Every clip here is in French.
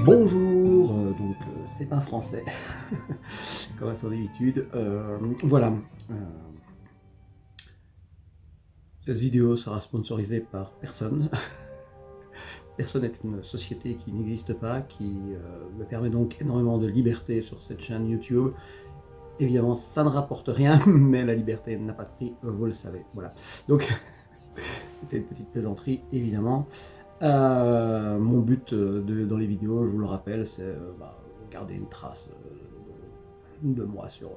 Bonjour, c'est pas français, comme à son habitude. Voilà, cette vidéo sera sponsorisée par personne. Personne est une société qui n'existe pas, qui me permet donc énormément de liberté sur cette chaîne YouTube. Évidemment, ça ne rapporte rien, mais la liberté n'a pas de prix, vous le savez. Voilà. Donc, c'était une petite plaisanterie, évidemment. Mon but dans les vidéos, je vous le rappelle, c'est garder une trace de moi sur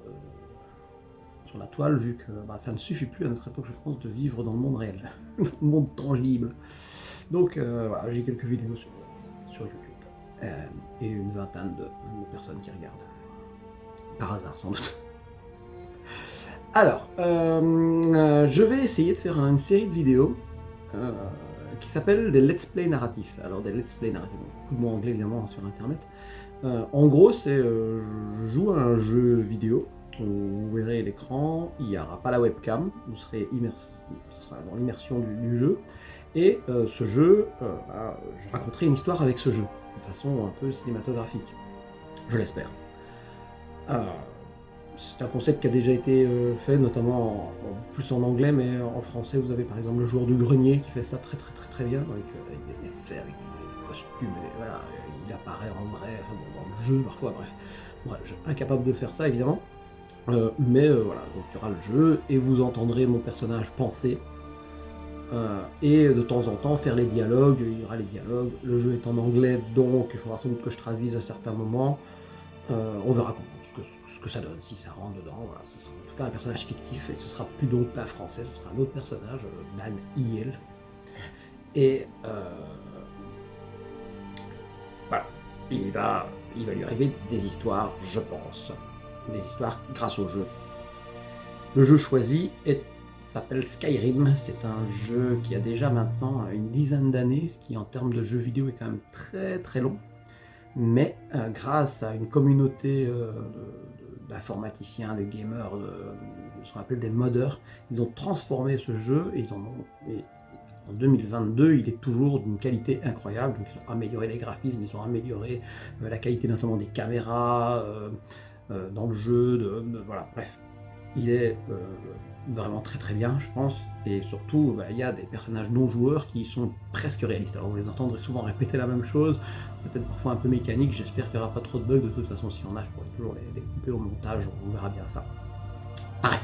la toile, vu que ça ne suffit plus à notre époque, je pense, de vivre dans le monde réel, dans le monde tangible. Donc voilà, j'ai quelques vidéos sur YouTube et une vingtaine de personnes qui regardent. Par hasard, sans doute. Alors, je vais essayer de faire une série de vidéos qui s'appelle des let's play narratifs. Alors des let's play narratifs, beaucoup de mots anglais évidemment sur internet. En gros, c'est je joue à un jeu vidéo où vous verrez l'écran, il n'y aura pas la webcam, vous serez ce sera dans l'immersion du jeu. Et ce jeu, je raconterai une histoire avec ce jeu, de façon un peu cinématographique, je l'espère. C'est un concept qui a déjà été fait, notamment plus en anglais, mais en français, vous avez par exemple le joueur du grenier qui fait ça très bien, avec des effets, avec des costumes, voilà, il apparaît en vrai, enfin, dans le jeu parfois, bref. Moi, je suis incapable de faire ça, évidemment. Mais voilà, donc il y aura le jeu, et vous entendrez mon personnage penser, et de temps en temps faire les dialogues, il y aura les dialogues. Le jeu est en anglais, donc il faudra sans doute que je traduise à certains moments. On verra ce que ça donne, si ça rentre dedans. Voilà. Ce sera en tout cas un personnage fictif, et ce sera plus donc pas français, ce sera un autre personnage, Dan IL. Et voilà, il va lui arriver des histoires, je pense. Des histoires grâce au jeu. Le jeu choisi s'appelle Skyrim. C'est un jeu qui a déjà maintenant une dizaine d'années, ce qui en termes de jeux vidéo est quand même très long. Mais grâce à une communauté d'informaticiens, de gamers, ce qu'on appelle des modeurs, ils ont transformé ce jeu et en 2022, il est toujours d'une qualité incroyable. Donc, ils ont amélioré les graphismes, ils ont amélioré la qualité notamment des caméras dans le jeu. Voilà, bref, il est vraiment très bien, je pense. Et surtout, il y a des personnages non joueurs qui sont presque réalistes. Alors vous les entendrez souvent répéter la même chose, peut-être parfois un peu mécanique. J'espère qu'il n'y aura pas trop de bugs. De toute façon, s'il y en a, je pourrai toujours les couper au montage, on verra bien ça. Bref,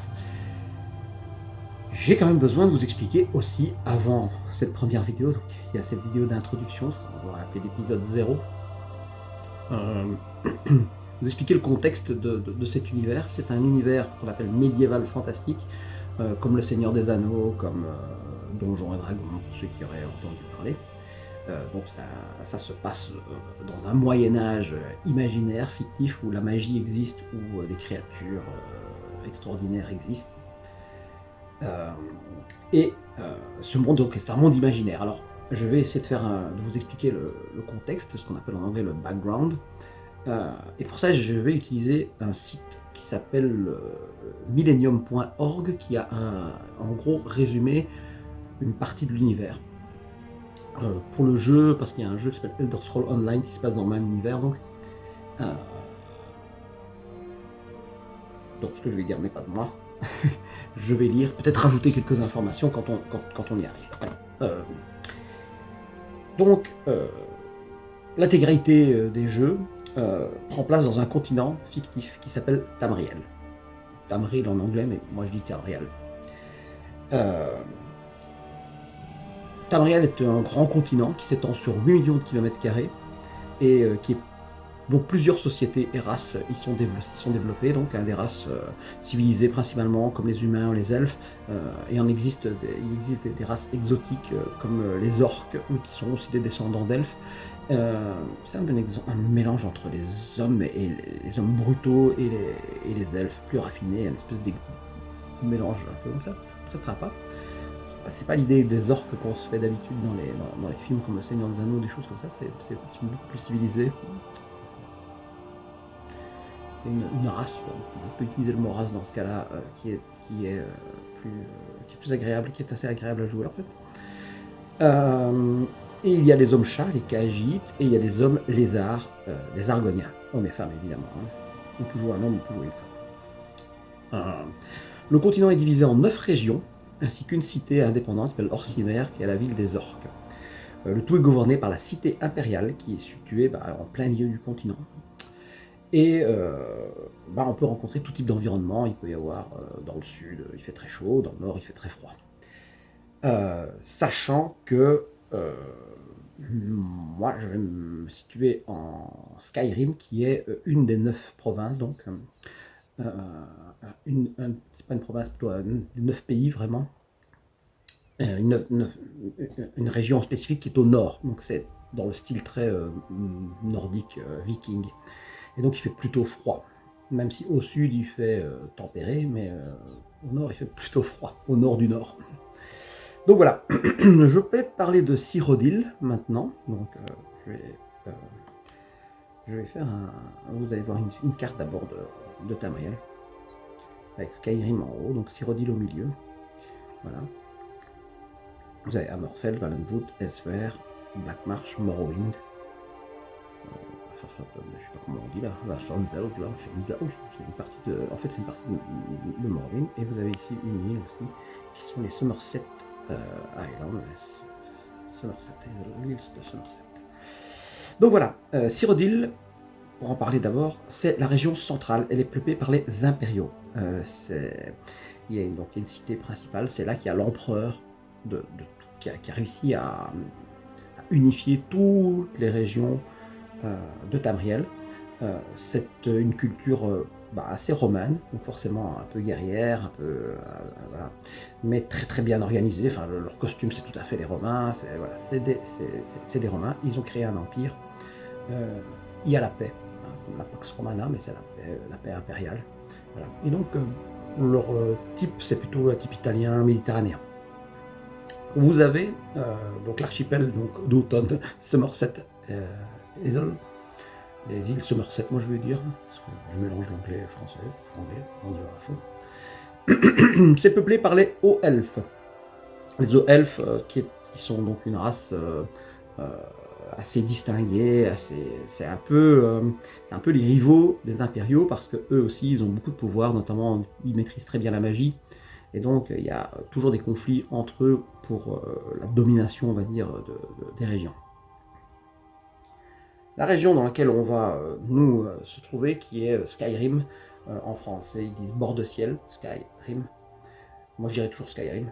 j'ai quand même besoin de vous expliquer aussi, avant cette première vidéo, donc il y a cette vidéo d'introduction, on va l'appeler l'épisode 0, vous expliquer le contexte de cet univers. C'est un univers qu'on appelle médiéval fantastique, comme le Seigneur des Anneaux, comme Donjons et Dragons, pour ceux qui auraient entendu parler. Donc ça se passe dans un Moyen-Âge imaginaire, fictif, où la magie existe, où des créatures extraordinaires existent. Ce monde donc, est un monde imaginaire. Alors, je vais essayer de vous expliquer le contexte, ce qu'on appelle en anglais le background. Et pour ça, je vais utiliser un site qui s'appelle millennium.org, qui a en gros résumé une partie de l'univers. Pour le jeu, parce qu'il y a un jeu qui s'appelle Elder Scrolls Online qui se passe dans le même univers, donc ce que je vais dire n'est pas de moi. Je vais lire, peut-être rajouter quelques informations quand on y arrive. Donc, l'intégralité des jeux prend place dans un continent fictif qui s'appelle Tamriel. Tamriel en anglais, mais moi je dis Tamriel. Tamriel est un grand continent qui s'étend sur 8 millions de kilomètres carrés et dont plusieurs sociétés et races y sont développées, donc des races civilisées principalement comme les humains ou les elfes, et il existe des races exotiques comme les orques, qui sont aussi des descendants d'elfes. C'est un mélange entre les hommes et les hommes brutaux et les elfes plus raffinés, une espèce de mélange un peu comme ça, très sympa. C'est pas l'idée des orques qu'on se fait d'habitude dans les films comme Le Seigneur des Anneaux, des choses comme ça, c'est beaucoup plus civilisé. C'est une race, on peut utiliser le mot race dans ce cas-là, qui est plus agréable, qui est assez agréable à jouer en fait. Et il y a des hommes chats, les Khajiits, et il y a des hommes lézards, des Argoniens, hommes et femmes évidemment. Hein. On peut jouer un homme, on peut jouer une femme. Le continent est divisé en 9 régions, ainsi qu'une cité indépendante qui s'appelle Orsimer, qui est la ville des orques. Le tout est gouverné par la cité impériale, qui est située en plein milieu du continent. Et on peut rencontrer tout type d'environnement. Il peut y avoir dans le sud, il fait très chaud, dans le nord, il fait très froid. Sachant que moi, je vais me situer en Skyrim, qui est une des 9 provinces, donc c'est pas une province, plutôt des 9 pays vraiment. Une région spécifique qui est au nord, donc c'est dans le style très nordique, viking. Et donc il fait plutôt froid, même si au sud il fait tempéré, mais au nord il fait plutôt froid, au nord du nord. Donc voilà, je vais parler de Cyrodiil maintenant. Donc je vais faire vous allez voir une carte d'abord de Tamriel, avec Skyrim en haut, donc Cyrodiil au milieu. Voilà. Vous avez Hammerfell, Valenwood, Elsewhere, Blackmarsh, Morrowind. Je sais pas comment on dit là, la Sunbelt, là, c'est une partie de. En fait, c'est une partie de Morrowind. Et vous avez ici une île aussi, qui sont les Somerset Islands. L'île de Somerset. Donc voilà, Cyrodiil, pour en parler d'abord, c'est la région centrale. Elle est peuplée par les impériaux. Il y a donc une cité principale, c'est là qu'il y a l'empereur qui a réussi à unifier toutes les régions de Tamriel. C'est une culture assez romaine, donc forcément un peu guerrière, un peu voilà, mais très très bien organisée. Enfin, leur costume c'est tout à fait les Romains. C'est des Romains. Ils ont créé un empire. Il y a la paix, hein, la Pax Romana, mais c'est la paix impériale. Voilà. Et donc leur type c'est plutôt un type italien, méditerranéen. Vous avez donc l'archipel d'Houghton, Somerset, Isles, les îles Somerset, moi je veux dire, parce que je mélange l'anglais et le français, on y va à fond. C'est peuplé par les hauts elfes. Les hauts elfes qui sont donc une race assez distinguée, c'est un peu les rivaux des impériaux, parce que eux aussi ils ont beaucoup de pouvoir, notamment ils maîtrisent très bien la magie. Et donc, il y a toujours des conflits entre eux pour la domination, on va dire, des régions. La région dans laquelle on va, nous, se trouver, qui est Skyrim, en français, ils disent bord de ciel, Skyrim. Moi, je dirais toujours Skyrim.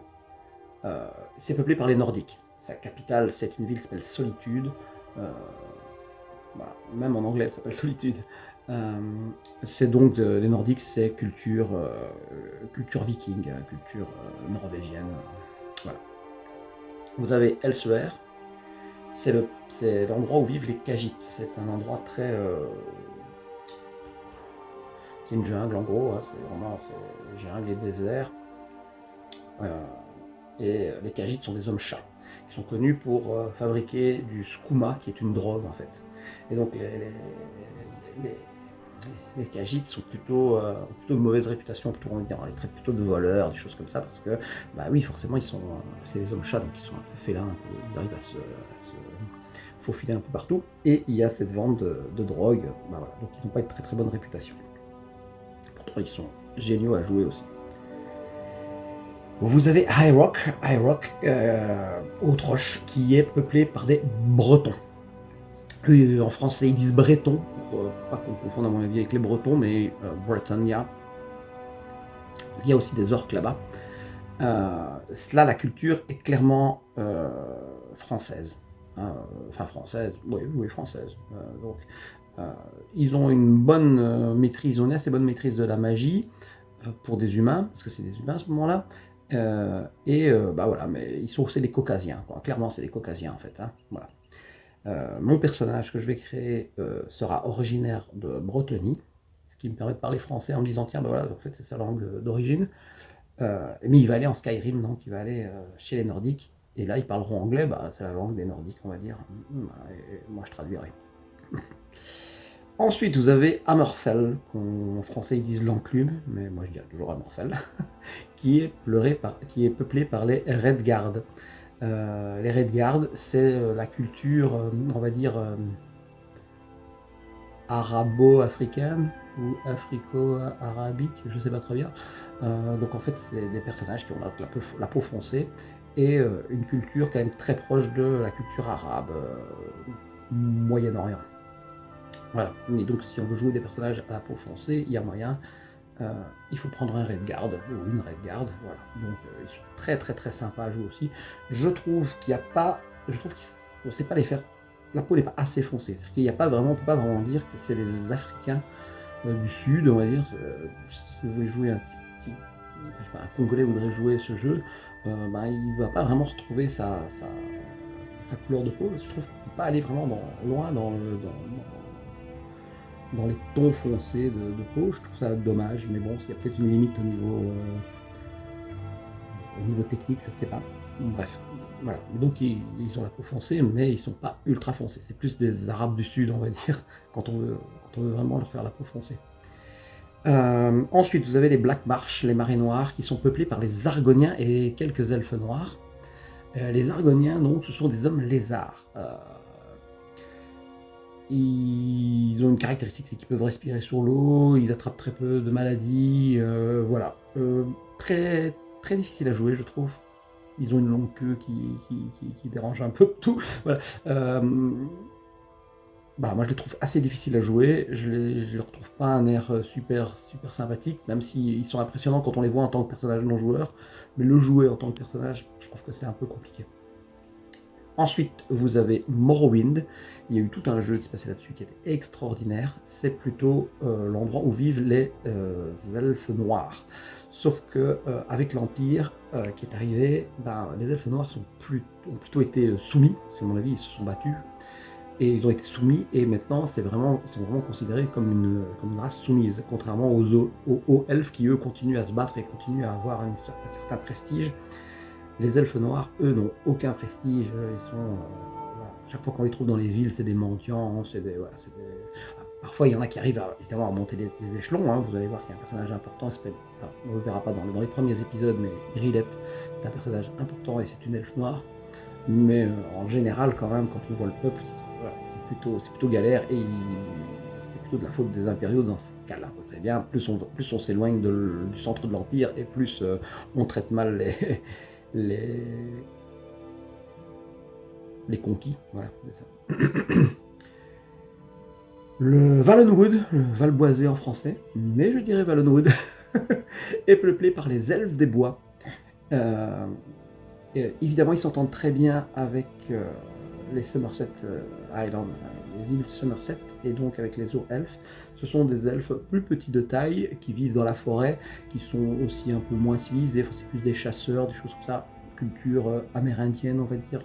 C'est peuplé par les Nordiques. Sa capitale, c'est une ville qui s'appelle Solitude. Voilà. Même en anglais, elle s'appelle Solitude. C'est donc les Nordiques, c'est culture viking, culture norvégienne. Voilà. Vous avez Elsewhere, c'est l'endroit où vivent les Khajiits. C'est un endroit très. C'est une jungle en gros, hein, c'est vraiment jungle et désert. Et les Khajiits sont des hommes chats. Ils sont connus pour fabriquer du skouma, qui est une drogue en fait. Et donc les Khajiits sont plutôt de mauvaise réputation, plutôt, on les traite plutôt de voleurs, des choses comme ça, parce que, oui, forcément, c'est des hommes chats, donc ils sont un peu félins, ils arrivent à se faufiler un peu partout, et il y a cette vente de drogue, voilà, donc ils n'ont pas une très très bonne réputation. Pourtant, ils sont géniaux à jouer aussi. Vous avez High Rock, Haute-Roche, qui est peuplé par des Bretons. En français, ils disent Breton, pour pas qu'on confonde à mon avis avec les Bretons, mais Bretonia. Il y a aussi des orques là-bas. Là, la culture est clairement française. Enfin, française, oui, française. Donc, ils ont une bonne maîtrise, une assez bonne maîtrise de la magie pour des humains, parce que c'est des humains à ce moment-là. Voilà, mais c'est des Caucasiens, quoi. Clairement, c'est des Caucasiens en fait. Hein, voilà. Mon personnage que je vais créer sera originaire de Bretonie, ce qui me permet de parler français en me disant tiens, voilà, en fait c'est sa langue d'origine. Mais il va aller en Skyrim, donc il va aller chez les Nordiques, et là ils parleront anglais, c'est la langue des Nordiques, on va dire. Et moi je traduirai. Ensuite, vous avez Hammerfell, en français ils disent l'enclume, mais moi je dirais toujours Hammerfell, qui est peuplé par les Redguard. Les Redguards, c'est la culture, on va dire, arabo-africaine ou africo-arabique, je ne sais pas très bien. Donc en fait, c'est des personnages qui ont la peau foncée et une culture quand même très proche de la culture arabe, Moyen-Orient. Voilà. Et donc si on veut jouer des personnages à la peau foncée, il y a moyen. Il faut prendre un Redguard ou une Redguard, voilà. Donc ils sont très très très sympas à jouer aussi. Je trouve qu'il n'y a pas, je trouve qu'on ne sait pas les faire. La peau n'est pas assez foncée. Il n'y a pas vraiment, on peut pas vraiment dire que c'est les Africains du Sud, on va dire. Si vous voulez jouer je sais pas, un Congolais voudrait jouer ce jeu, ben, il ne va pas vraiment retrouver sa couleur de peau. Je trouve qu'on ne peut pas aller vraiment loin dans les tons foncés de peau. Je trouve ça dommage, mais bon, il y a peut-être une limite au niveau technique, je ne sais pas. Bref, voilà. Donc ils ont la peau foncée, mais ils ne sont pas ultra foncés. C'est plus des Arabes du Sud, on va dire, quand on veut vraiment leur faire la peau foncée. Ensuite, vous avez les Black Marsh, les marées noires, qui sont peuplés par les Argoniens et quelques elfes noirs. Les Argoniens, donc, ce sont des hommes lézards. Ils ont une caractéristique, c'est qu'ils peuvent respirer sur l'eau, ils attrapent très peu de maladies, voilà. Très, très difficile à jouer, je trouve. Ils ont une longue queue qui dérange un peu tout. Voilà. Bah, moi je les trouve assez difficiles à jouer, je ne leur trouve pas un air super, super sympathique, même s'ils sont impressionnants quand on les voit en tant que personnage non joueur, mais le jouer en tant que personnage, je trouve que c'est un peu compliqué. Ensuite, vous avez Morrowind. Il y a eu tout un jeu qui se passait là-dessus qui était extraordinaire. C'est plutôt l'endroit où vivent les elfes noirs. Sauf que avec l'Empire qui est arrivé, ben, les elfes noirs ont plutôt été soumis, à mon avis, ils se sont battus. Et ils ont été soumis, et maintenant ils sont vraiment considérés comme une race soumise, contrairement aux elfes qui eux continuent à se battre et continuent à avoir un certain prestige. Les elfes noirs, eux, n'ont aucun prestige. Ils sont, voilà. Chaque fois qu'on les trouve dans les villes, c'est des mendiants. Parfois, il y en a qui arrivent évidemment à monter les échelons. Hein. Vous allez voir qu'il y a un personnage important. On ne le verra pas dans les premiers épisodes, mais Irilette est un personnage important et c'est une elfe noire. Mais en général, quand même, quand on voit le peuple, voilà, c'est plutôt galère et c'est plutôt de la faute des impériaux dans ce cas-là. C'est bien, plus on s'éloigne du centre de l'Empire et plus on traite mal les, les conquis. Voilà, c'est ça. Le Valenwood, le Valboisé en français, mais je dirais Valenwood, est peuplé par les elfes des bois. Évidemment, ils s'entendent très bien avec les Somerset Islands, les îles Somerset, et donc avec les eaux elfes. Ce sont des elfes plus petits de taille, qui vivent dans la forêt, qui sont aussi un peu moins civilisés, enfin, c'est plus des chasseurs, des choses comme ça, culture amérindienne, on va dire,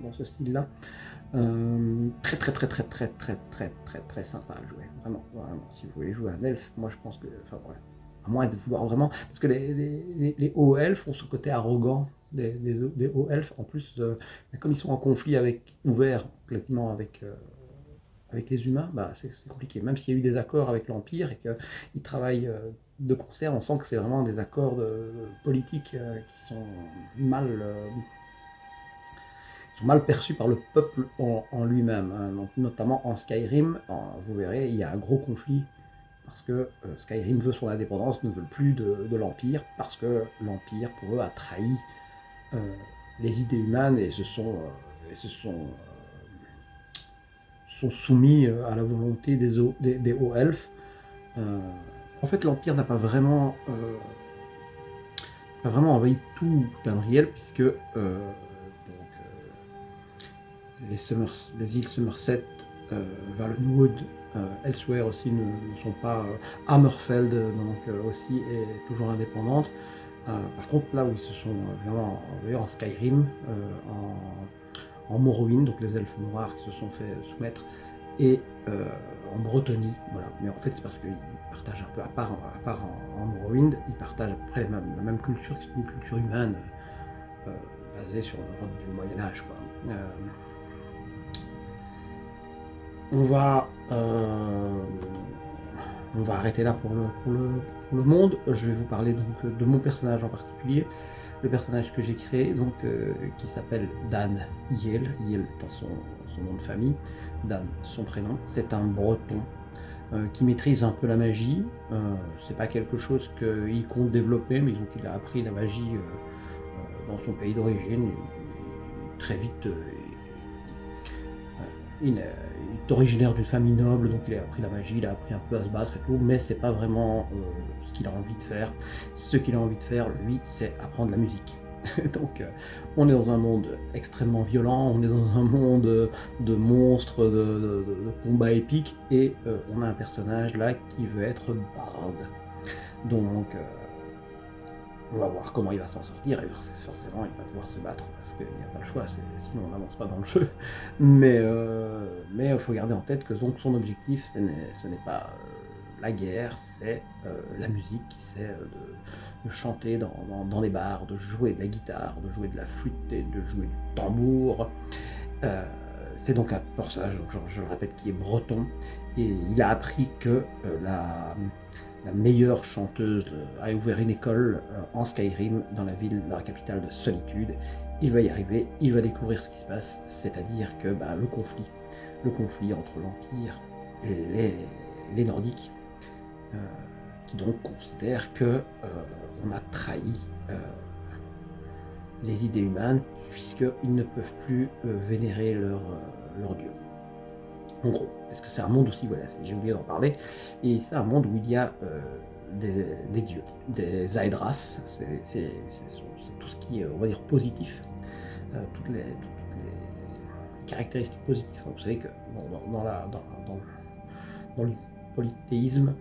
dans ce style-là. Très très très très très très très très très sympa à jouer, vraiment, vraiment. Si vous voulez jouer un elfe, moi je pense que, enfin voilà, à moins de vouloir vraiment, parce que les hauts elfes ont ce côté arrogant des hauts elfes, en plus, comme ils sont en conflit ouvert quasiment avec les humains, bah, c'est compliqué. Même s'il y a eu des accords avec l'Empire et qu'ils travaillent de concert, on sent que c'est vraiment des accords politiques qui sont mal perçus par le peuple en lui-même. Hein. Donc, notamment en Skyrim, vous verrez, il y a un gros conflit parce que Skyrim veut son indépendance, ne veut plus de l'Empire, parce que l'Empire, pour eux, a trahi les idées humaines et sont soumis à la volonté des hauts elfes. En fait, l'Empire n'a pas vraiment envahi tout Tamriel, puisque les îles Somerset, Valenwood, Elsewhere aussi ne sont pas. Hammerfell donc aussi est toujours indépendante. Par contre, là où ils se sont vraiment envoyés en Skyrim, en Morrowind, donc les elfes noirs qui se sont fait soumettre, et en Bretonie, voilà. Mais en fait, c'est parce qu'ils partagent un peu, à part en Morrowind, ils partagent à peu près la même culture, qui est une culture humaine basée sur l'Europe du Moyen-Âge, quoi. On va arrêter là pour le monde. Je vais vous parler donc de mon personnage en particulier. le personnage que j'ai créé, donc, qui s'appelle Dan Yel, Yel étant son nom de famille, Dan son prénom, c'est un breton qui maîtrise un peu la magie. C'est pas quelque chose qu'il compte développer, mais donc il a appris la magie dans son pays d'origine. Très vite, il est originaire d'une famille noble, donc il a appris la magie, il a appris un peu à se battre et tout, mais c'est pas vraiment ce qu'il a envie de faire. Ce qu'il a envie de faire, lui, c'est apprendre la musique. Donc on est dans un monde extrêmement violent, on est dans un monde de monstres, de combats épiques, et on a un personnage là qui veut être barde. Donc on va voir comment il va s'en sortir, et forcément il va devoir se battre, parce qu'il n'y a pas le choix, sinon on n'avance pas dans le jeu. Mais il faut garder en tête que donc, son objectif, ce n'est pas la guerre, c'est la musique, c'est de chanter dans les bars, de jouer de la guitare, de jouer de la flûte et de jouer du tambour. C'est donc un personnage, je le répète, qui est breton, et il a appris que la meilleure chanteuse a ouvert une école en Skyrim, dans la capitale de Solitude. Il va y arriver, il va découvrir ce qui se passe, c'est-à-dire que le conflit entre l'Empire et les Nordiques, qui donc considèrent que on a trahi les idées humaines, puisqu'ils ne peuvent plus vénérer leur dieu. En gros, parce que c'est un monde aussi, voilà, j'ai oublié d'en parler, et c'est un monde où il y a des dieux, des Aedras, c'est tout ce qui est, on va dire, positif, toutes les caractéristiques positives. Vous savez que dans le polythéisme,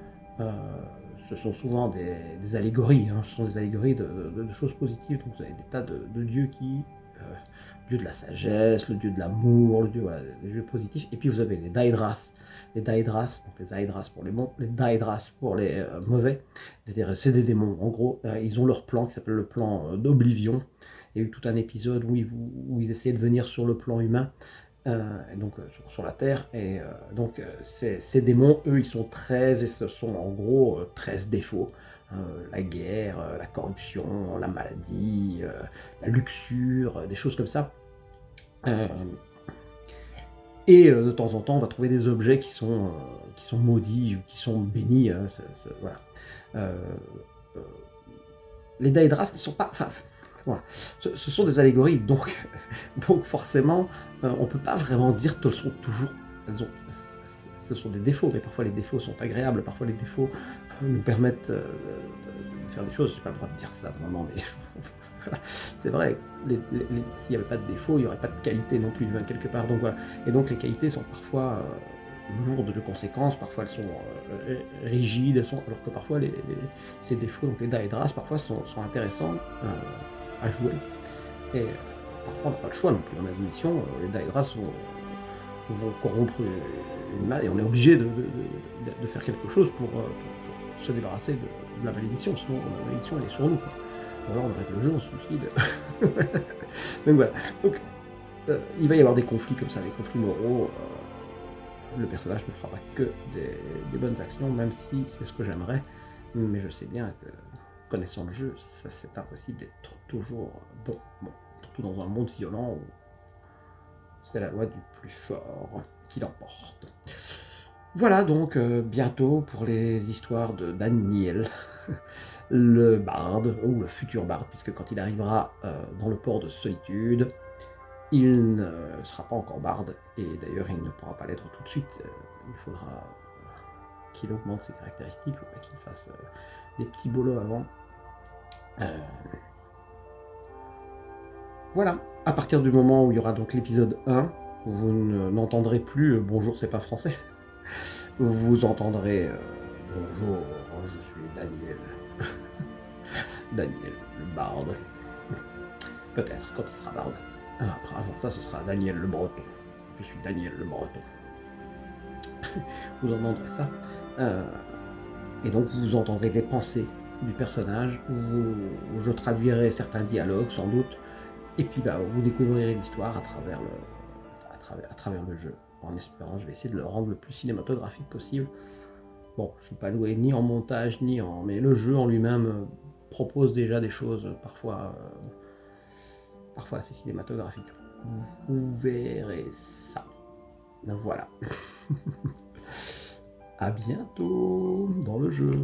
ce sont souvent des allégories, hein, ce sont des allégories de choses positives. Donc vous avez des tas de dieux qui... le dieu de la sagesse, le dieu de l'amour, voilà, les dieux positifs. Et puis vous avez les Daedras. Les Daedras, donc les Aedras pour les bons, les Daedras pour les mauvais. C'est-à-dire, c'est des démons. En gros, ils ont leur plan qui s'appelle le plan d'Oblivion. Il y a eu tout un épisode où ils essayaient de venir sur le plan humain, donc sur la Terre. Et donc ces démons, eux, ils sont 13, et ce sont en gros 13 défauts. La guerre, la corruption, la maladie, la luxure, des choses comme ça. Et de temps en temps, on va trouver des objets qui sont maudits ou qui sont bénis. Voilà. Les Daedras ne sont pas... Enfin, voilà. Ce sont des allégories, donc forcément, on ne peut pas vraiment dire qu'elles sont toujours... ce sont des défauts, mais parfois les défauts sont agréables, parfois les défauts nous permettent de faire des choses. Je n'ai pas le droit de dire ça vraiment, mais c'est vrai, s'il n'y avait pas de défauts, il n'y aurait pas de qualité non plus, quelque part. Donc voilà. Et donc les qualités sont parfois lourdes de conséquences, parfois elles sont rigides, alors que parfois ces défauts, donc les Daedras, parfois sont intéressants à jouer. Et parfois on n'a pas le choix non plus, on a une mission, les Daedras vont corrompre une main, et on est obligé de faire quelque chose pour se débarrasser de la malédiction, sinon la malédiction elle est sur nous, quoi. Ou alors on arrête le jeu, on se suicide. Donc voilà. Donc il va y avoir des conflits comme ça, des conflits moraux. Le personnage ne fera pas que des bonnes actions, même si c'est ce que j'aimerais. Mais je sais bien que, connaissant le jeu, c'est impossible d'être toujours bon. Surtout dans un monde violent où c'est la loi du plus fort qui l'emporte. Voilà donc bientôt pour les histoires de Daniel, le barde, ou le futur barde, puisque quand il arrivera dans le port de Solitude, il ne sera pas encore barde, et d'ailleurs il ne pourra pas l'être tout de suite. Il faudra qu'il augmente ses caractéristiques, il faudra qu'il fasse des petits bolos avant. Voilà, à partir du moment où il y aura donc l'épisode 1, vous n'entendrez plus bonjour c'est pas français, vous entendrez bonjour, je suis Daniel. Daniel le barde. Peut-être quand il sera barde. Après, avant ça, ce sera Daniel le breton. Je suis Daniel le breton. Vous entendrez ça. Et donc vous entendrez les pensées du personnage. Je traduirai certains dialogues sans doute. Et puis vous découvrirez l'histoire à travers le jeu. En espérant, je vais essayer de le rendre le plus cinématographique possible. Bon, je ne suis pas doué ni en montage, ni en... Mais le jeu en lui-même propose déjà des choses parfois assez cinématographiques. Vous verrez ça. Voilà. À bientôt dans le jeu.